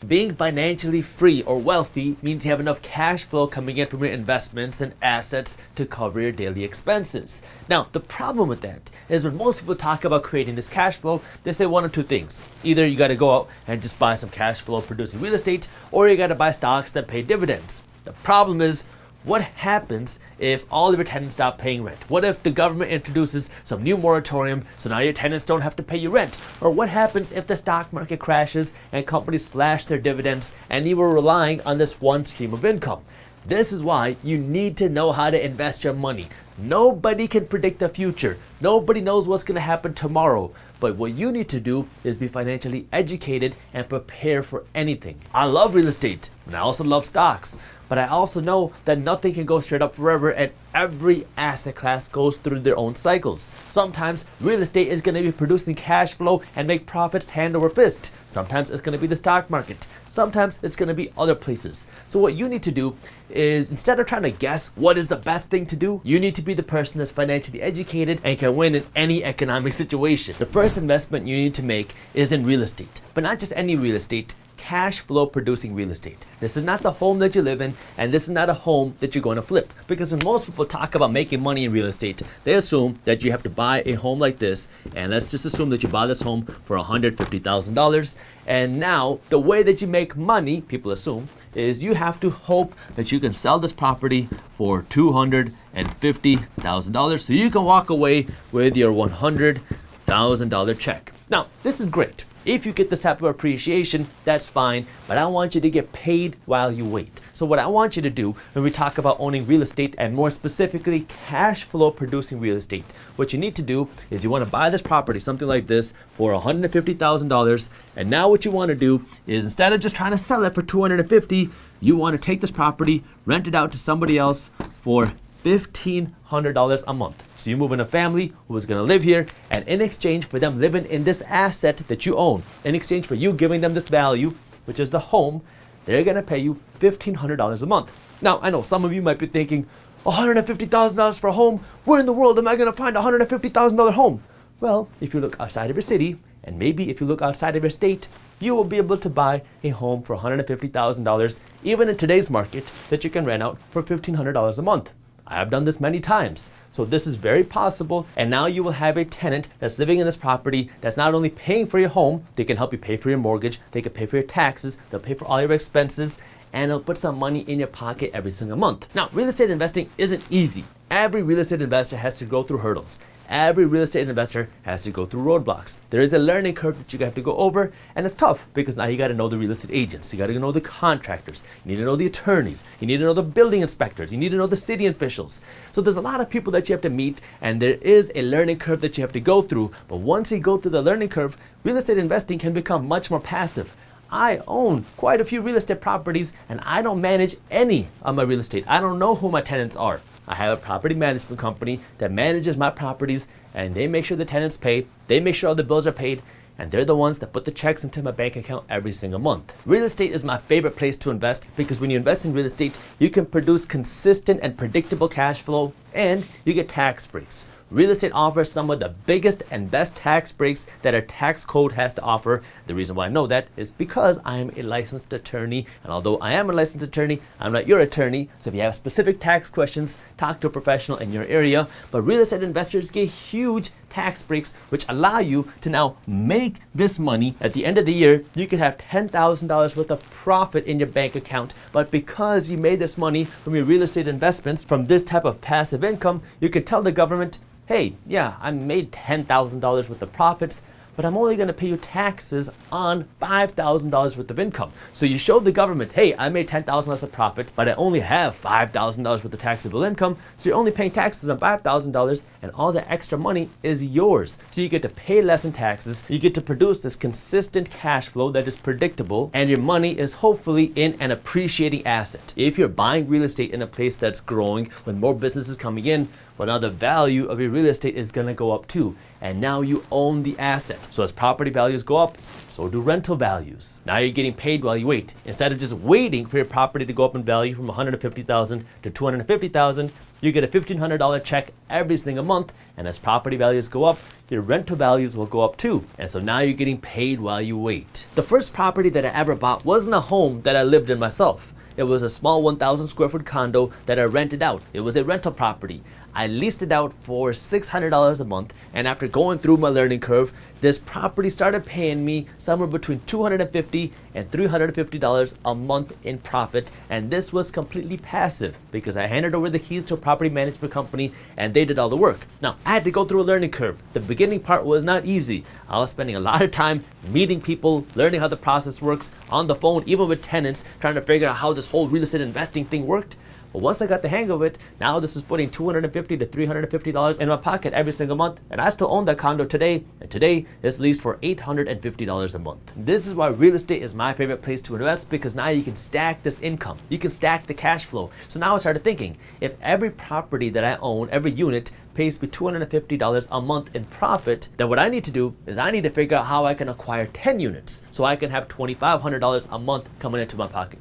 Being financially free or wealthy means you have enough cash flow coming in from your investments and assets to cover your daily expenses. Now, the problem with that is when most people talk about creating this cash flow, they say one of two things. Either you got to go out and just buy some cash flow producing real estate, or you got to buy stocks that pay dividends. The problem is, what happens if all of your tenants stop paying rent? What if the government introduces some new moratorium so now your tenants don't have to pay you rent? Or what happens if the stock market crashes and companies slash their dividends and you were relying on this one stream of income? This is why you need to know how to invest your money. Nobody can predict the future. Nobody knows what's going to happen tomorrow. But what you need to do is be financially educated and prepare for anything. I love real estate and I also love stocks. But I also know that nothing can go straight up forever and every asset class goes through their own cycles. Sometimes real estate is going to be producing cash flow and make profits hand over fist. Sometimes it's going to be the stock market. Sometimes it's going to be other places. So what you need to do is, instead of trying to guess what is the best thing to do, you need to be the person that's financially educated and can win in any economic situation. The first investment you need to make is in real estate, but not just any real estate. Cash flow producing real estate. This is not the home that you live in, and this is not a home that you're going to flip. Because when most people talk about making money in real estate, they assume that you have to buy a home like this, and let's just assume that you buy this home for $150,000. And now the way that you make money, people assume, is you have to hope that you can sell this property for $250,000 so you can walk away with your $100,000 check. Now, this is great. If you get this type of appreciation, that's fine, but I want you to get paid while you wait. So what I want you to do when we talk about owning real estate, and more specifically cash flow producing real estate, what you need to do is you want to buy this property, something like this, for $150,000. And now what you want to do is, instead of just trying to sell it for $250,000, you want to take this property, rent it out to somebody else for $1,500 a month. So you move in a family who is going to live here, and in exchange for them living in this asset that you own, in exchange for you giving them this value, which is the home, they're going to pay you $1,500 a month. Now, I know some of you might be thinking, $150,000 for a home? Where in the world am I going to find a $150,000 home? Well, if you look outside of your city, and maybe if you look outside of your state, you will be able to buy a home for $150,000, even in today's market, that you can rent out for $1,500 a month. I have done this many times. So this is very possible, and now you will have a tenant that's living in this property that's not only paying for your home, they can help you pay for your mortgage, they can pay for your taxes, they'll pay for all your expenses, and they'll put some money in your pocket every single month. Now, real estate investing isn't easy. Every real estate investor has to go through hurdles. Every real estate investor has to go through roadblocks. There is a learning curve that you have to go over, and it's tough because now you got to know the real estate agents, you got to know the contractors, you need to know the attorneys, you need to know the building inspectors, you need to know the city officials. So there's a lot of people that you have to meet, and there is a learning curve that you have to go through. But once you go through the learning curve, real estate investing can become much more passive. I own quite a few real estate properties, and I don't manage any of my real estate. I don't know who my tenants are. I have a property management company that manages my properties, and they make sure the tenants pay, they make sure all the bills are paid, and they're the ones that put the checks into my bank account every single month. Real estate is my favorite place to invest because when you invest in real estate, you can produce consistent and predictable cash flow, and you get tax breaks. Real estate offers some of the biggest and best tax breaks that our tax code has to offer. The reason why I know that is because I am a licensed attorney, and although I am a licensed attorney, I'm not your attorney. So if you have specific tax questions, talk to a professional in your area. But real estate investors get huge tax breaks, which allow you to now make this money. At the end of the year, you could have $10,000 worth of profit in your bank account, but because you made this money from your real estate investments, from this type of passive income, you can tell the government, hey, yeah, I made $10,000 worth of profits, but I'm only going to pay you taxes on $5,000 worth of income. So you show the government, hey, I made $10,000 of profit, but I only have $5,000 worth of taxable income. So you're only paying taxes on $5,000, and all the extra money is yours. So you get to pay less in taxes, you get to produce this consistent cash flow that is predictable, and your money is hopefully in an appreciating asset. If you're buying real estate in a place that's growing, with more businesses coming in, well, now the value of your real estate is gonna go up too. And now you own the asset. So as property values go up, so do rental values. Now you're getting paid while you wait. Instead of just waiting for your property to go up in value from $150,000 to $250,000, you get a $1,500 check every single month. And as property values go up, your rental values will go up too. And so now you're getting paid while you wait. The first property that I ever bought wasn't a home that I lived in myself. It was a small 1,000 square foot condo that I rented out. It was a rental property. I leased it out for $600 a month, and after going through my learning curve, this property started paying me somewhere between $250 and $350 a month in profit, and this was completely passive because I handed over the keys to a property management company and they did all the work. Now, I had to go through a learning curve. The beginning part was not easy. I was spending a lot of time meeting people, learning how the process works, on the phone, even with tenants, trying to figure out how this whole real estate investing thing worked. But once I got the hang of it, now this is putting $250 to $350 in my pocket every single month, and I still own that condo today, and today it's leased for $850 a month. This is why real estate is my favorite place to invest, because now you can stack this income. You can stack the cash flow. So now I started thinking, if every property that I own, every unit, pays me $250 a month in profit, then what I need to do is I need to figure out how I can acquire 10 units so I can have $2,500 a month coming into my pocket.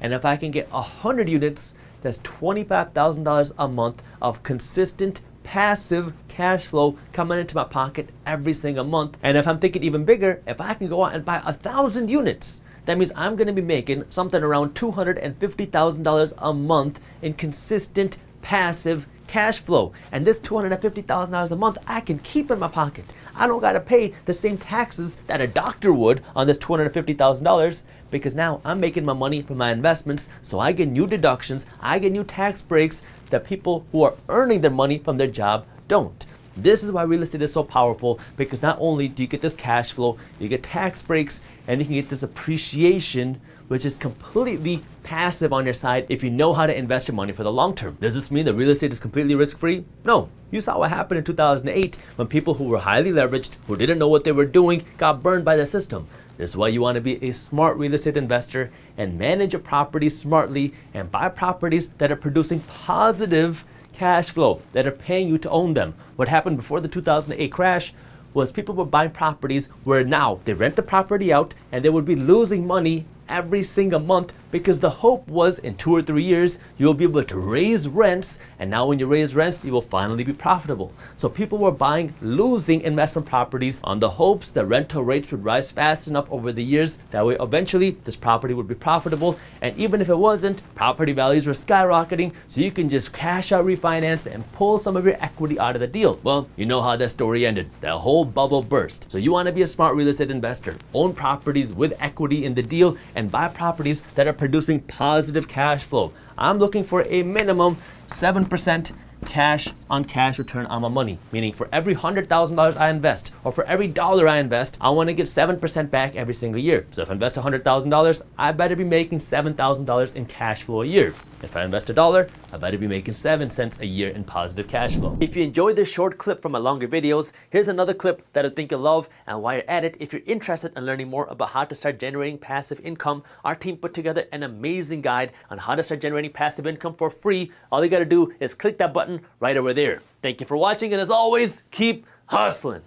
And if I can get 100 units, that's $25,000 a month of consistent passive cash flow coming into my pocket every single month. And if I'm thinking even bigger, if I can go out and buy 1,000 units, that means I'm going to be making something around $250,000 a month in consistent passive cash flow. And this $250,000 a month I can keep in my pocket. I don't got to pay the same taxes that a doctor would on this $250,000, because now I'm making my money from my investments, so I get new deductions, I get new tax breaks that people who are earning their money from their job don't. This is why real estate is so powerful, because not only do you get this cash flow, you get tax breaks, and you can get this appreciation, which is completely passive on your side if you know how to invest your money for the long term. Does this mean that real estate is completely risk-free? No. You saw what happened in 2008 when people who were highly leveraged, who didn't know what they were doing, got burned by the system. This is why you want to be a smart real estate investor and manage your properties smartly and buy properties that are producing positive cash flow, that are paying you to own them. What happened before the 2008 crash was people were buying properties where now they rent the property out and they would be losing money every single month, because the hope was in 2 or 3 years you'll be able to raise rents, and now when you raise rents you will finally be profitable. So people were buying losing investment properties on the hopes that rental rates would rise fast enough over the years that way eventually this property would be profitable. And even if it wasn't, property values were skyrocketing, so you can just cash out, refinance, and pull some of your equity out of the deal. Well, you know how that story ended. That whole bubble burst. So you want to be a smart real estate investor, own properties with equity in the deal, and buy properties that are producing positive cash flow. I'm looking for a minimum 7% cash on cash return on my money, meaning for every $100,000 I invest, or for every dollar I invest, I want to get 7% back every single year. So if I invest $100,000, I better be making $7,000 in cash flow a year. If I invest $1, I better be making 7 cents a year in positive cash flow. If you enjoyed this short clip from my longer videos, here's another clip that I think you'll love. And while you're at it, if you're interested in learning more about how to start generating passive income, our team put together an amazing guide on how to start generating passive income for free. All you gotta do is click that button right over there. Thank you for watching, and as always, keep hustling.